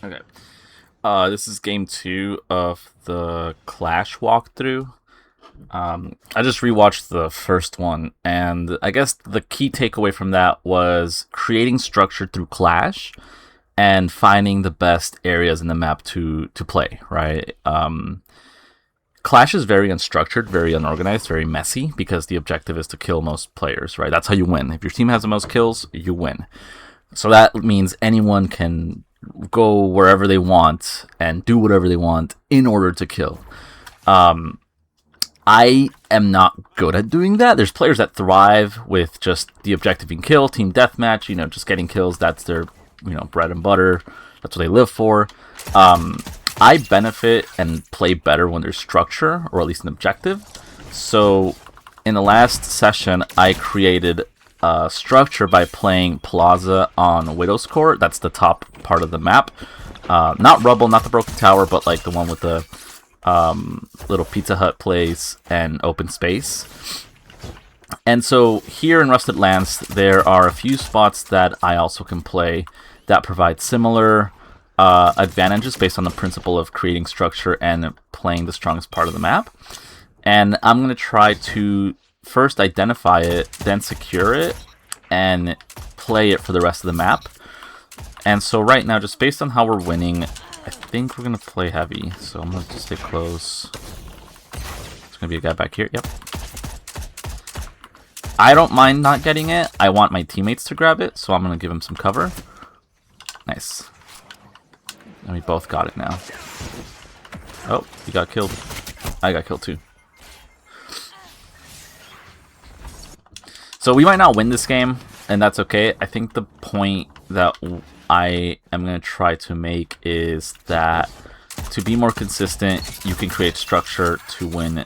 Okay. This is game 2 of the Clash walkthrough. I just rewatched the first one, and I guess the key takeaway from that was creating structure through Clash and finding the best areas in the map to play, right? Clash is very unstructured, very unorganized, very messy because the objective is to kill most players, right? That's how you win. If your team has the most kills, you win. So that means anyone can go wherever they want and do whatever they want in order to kill. Um, I am not good at doing that. There's players that thrive with just the objective being kill, team deathmatch, just getting kills. That's their, bread and butter. That's what they live for. I benefit and play better when there's structure, or at least an objective. So in the last session, I created structure by playing Plaza on Widow's Court. That's the top part of the map. Not Rubble, not the Broken Tower, but like the one with the little Pizza Hut place and open space. And so here in Rusted Lands, there are a few spots that I also can play that provide similar advantages based on the principle of creating structure and playing the strongest part of the map. And I'm going to try to first identify it, then secure it, and play it for the rest of the map. And so right now, just based on how we're winning, I think we're going to play heavy. So I'm going to just stay close. There's going to be a guy back here. Yep. I don't mind not getting it. I want my teammates to grab it, so I'm going to give him some cover. Nice. And we both got it now. Oh, he got killed. I got killed too. So we might not win this game, and that's okay. I think the point that I am going to try to make is that to be more consistent, you can create structure to win.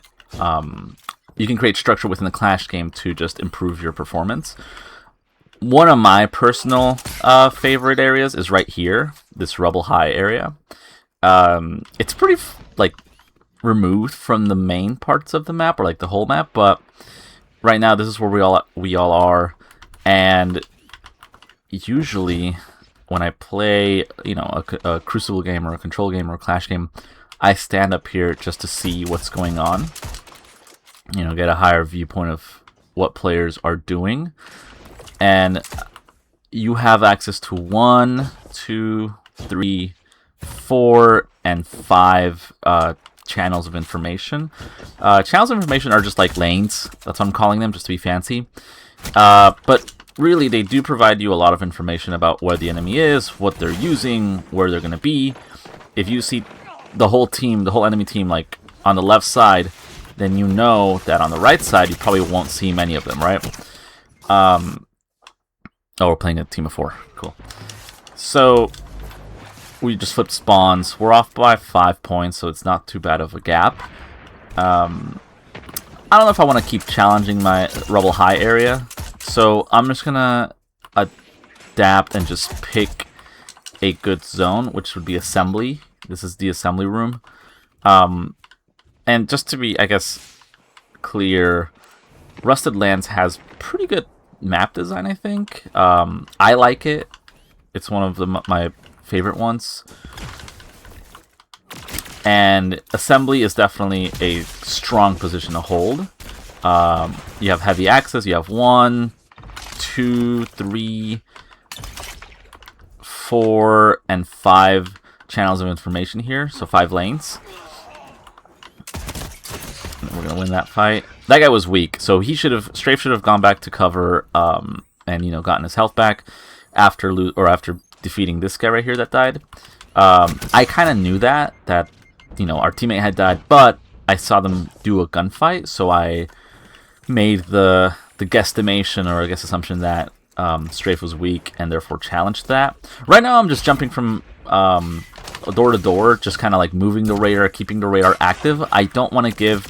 You can create structure within the Clash game to just improve your performance. One of my personal favorite areas is right here, this Rubble High area. It's pretty removed from the main parts of the map, or like the whole map, but right now this is where we all are. And usually when I play, a Crucible game or a Control game or a Clash game, I stand up here just to see what's going on. Get a higher viewpoint of what players are doing. And you have access to 1, 2, 3, 4, and 5 channels of information. Channels of information are just like lanes. That's what I'm calling them, just to be fancy. But really, they do provide you a lot of information about where the enemy is, what they're using, where they're going to be. If you see the whole team, the whole enemy team, like on the left side, then you know that on the right side, you probably won't see many of them, right? Oh, we're playing a team of 4. Cool. So we just flipped spawns. We're off by 5 points, so it's not too bad of a gap. I don't know if I want to keep challenging my Rubble High area, so I'm just going to adapt and just pick a good zone, which would be assembly. This is the assembly room. And just to be, I guess, clear, Rusted Lands has pretty good map design, I think. I like it. It's one of my favorite ones. And assembly is definitely a strong position to hold. You have heavy access. You have 1, 2, 3, 4, and 5 channels of information here. So 5 lanes. We're gonna win that fight. That guy was weak, so Strafe should have gone back to cover, and gotten his health back after defeating this guy right here that died. I kind of knew that our teammate had died, but I saw them do a gunfight, so I made the guesstimation, or I guess assumption, that Strafe was weak and therefore challenged that. Right now, I'm just jumping from door to door, just kind of like moving the radar, keeping the radar active. I don't want to give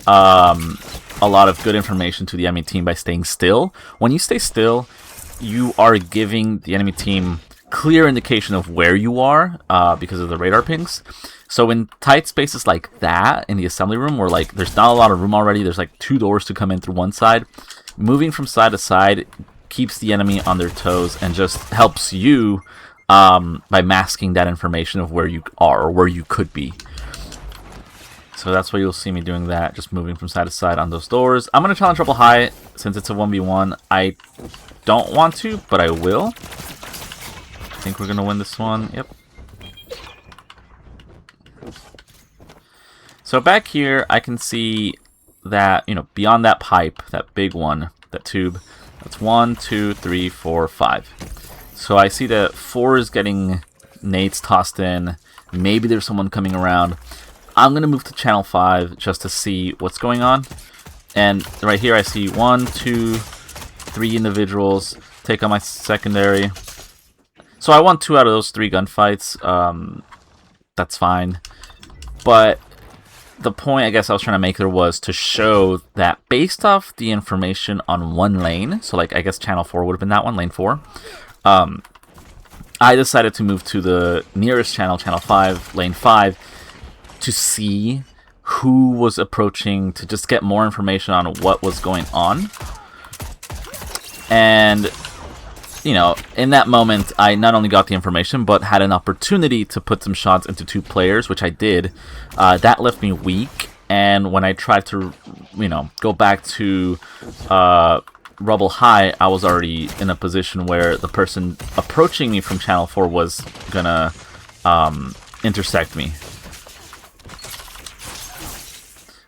a lot of good information to the enemy team by staying still. When you stay still, you are giving the enemy team clear indication of where you are because of the radar pings. So in tight spaces like that, in the assembly room, where like there's not a lot of room already, there's like 2 doors to come in through one side, moving from side to side keeps the enemy on their toes and just helps you by masking that information of where you are or where you could be. So that's why you'll see me doing that, just moving from side to side on those doors. I'm going to challenge Rebel High since it's a 1v1. I don't want to, but I will. I think we're going to win this one. Yep. So back here, I can see that, you know, beyond that pipe, that big one, that tube, that's 1, 2, 3, 4, 5. So I see that 4 is getting nades tossed in. Maybe there's someone coming around. I'm going to move to channel 5 just to see what's going on. And right here I see 1, 2, 3 individuals take on my secondary. So I won 2 out of those 3 gunfights. That's fine. But the point I guess I was trying to make there was to show that based off the information on one lane, so like I guess channel 4 would have been that one, lane 4, I decided to move to the nearest channel, channel 5, lane 5, to see who was approaching, to just get more information on what was going on. And, you know, in that moment, I not only got the information, but had an opportunity to put some shots into 2 players, which I did. That left me weak, and when I tried to, you know, go back to Rebel High, I was already in a position where the person approaching me from channel 4 was gonna intersect me.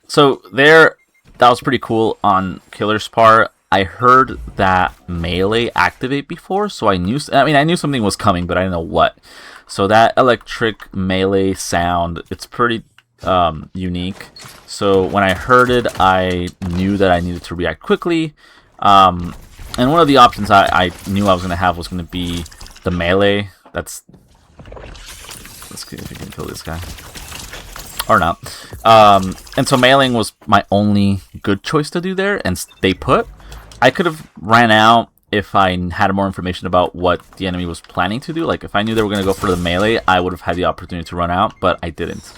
So there, that was pretty cool on Killer's part. I heard that melee activate before, so I knew something was coming, but I didn't know what. So that electric melee sound, it's pretty unique. So when I heard it, I knew that I needed to react quickly. And one of the options I knew I was going to have was going to be the melee. Let's see if we can kill this guy. Or not. And so meleeing was my only good choice to do there, and stay put. I could have ran out if I had more information about what the enemy was planning to do. Like, if I knew they were going to go for the melee, I would have had the opportunity to run out, but I didn't.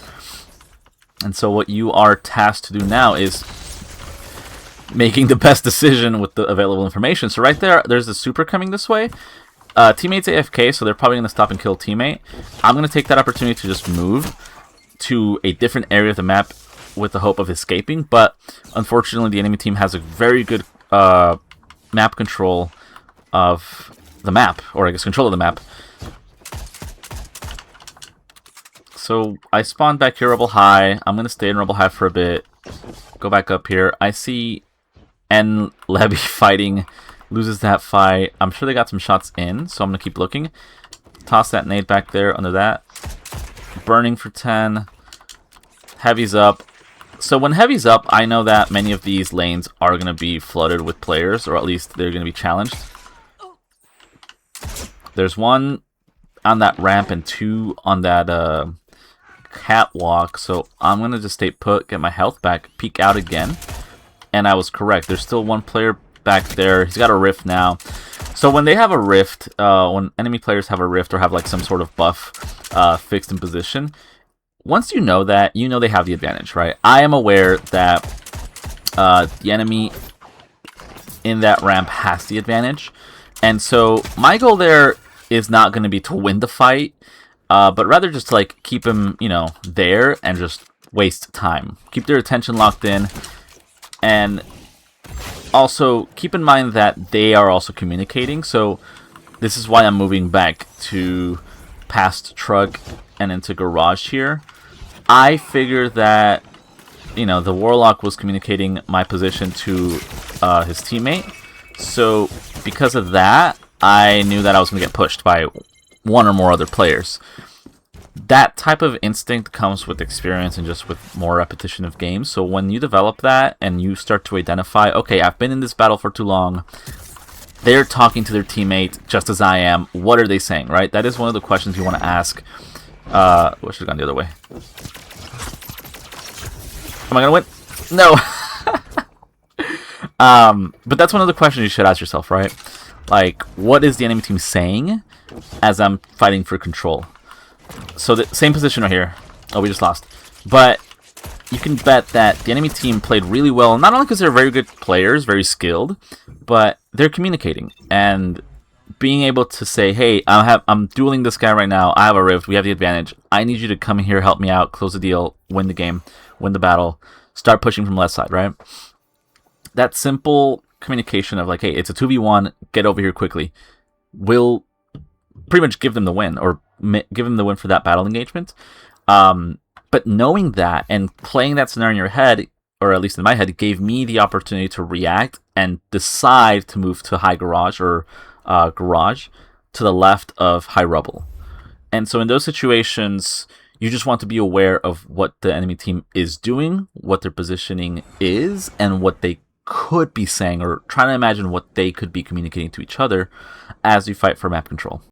And so what you are tasked to do now is making the best decision with the available information. So right there, there's a super coming this way. Teammate's AFK, so they're probably going to stop and kill teammate. I'm going to take that opportunity to just move to a different area of the map with the hope of escaping, but unfortunately the enemy team has a very good map control of the map, or I guess control of the map. So I spawned back here, Rebel High. I'm going to stay in Rebel High for a bit. Go back up here. I see N Levy fighting. Loses that fight. I'm sure they got some shots in, so I'm going to keep looking. Toss that nade back there under that. Burning for 10. Heavy's up. So when Heavy's up, I know that many of these lanes are going to be flooded with players, or at least they're going to be challenged. There's 1 on that ramp and 2 on that catwalk, so I'm going to just stay put, get my health back, peek out again, and I was correct. There's still 1 player back there. He's got a rift now. So when they have a rift, when enemy players have a rift or have like some sort of buff fixed in position, once you know that, you know they have the advantage, right? I am aware that the enemy in that ramp has the advantage, and so my goal there is not going to be to win the fight, but rather just to like keep him, you know, there and just waste time. Keep their attention locked in, and also keep in mind that they are also communicating. So this is why I'm moving back to past truck and into garage here. I figure that, you know, the Warlock was communicating my position to his teammate. So because of that, I knew that I was going to get pushed by 1 or more other players. That type of instinct comes with experience and just with more repetition of games. So when you develop that and you start to identify, okay, I've been in this battle for too long, they're talking to their teammate just as I am, what are they saying, right? That is one of the questions you want to ask. Should have gone the other way. Am I gonna win? No. But that's one of the questions you should ask yourself, right? Like, what is the enemy team saying as I'm fighting for control? So the same position right here. Oh, we just lost. But you can bet that the enemy team played really well, not only because they're very good players, very skilled, but they're communicating. And being able to say, hey, I'm dueling this guy right now. I have a rift. We have the advantage. I need you to come here, help me out, close the deal, win the game, win the battle, start pushing from the left side, right? That simple communication of like, hey, it's a 2v1, get over here quickly, will pretty much give them the win, or give them the win for that battle engagement. But knowing that and playing that scenario in your head, or at least in my head, gave me the opportunity to react and decide to move to high garage, or garage to the left of high rubble. And so in those situations, you just want to be aware of what the enemy team is doing, what their positioning is, and what they could be saying, or trying to imagine what they could be communicating to each other as you fight for map control.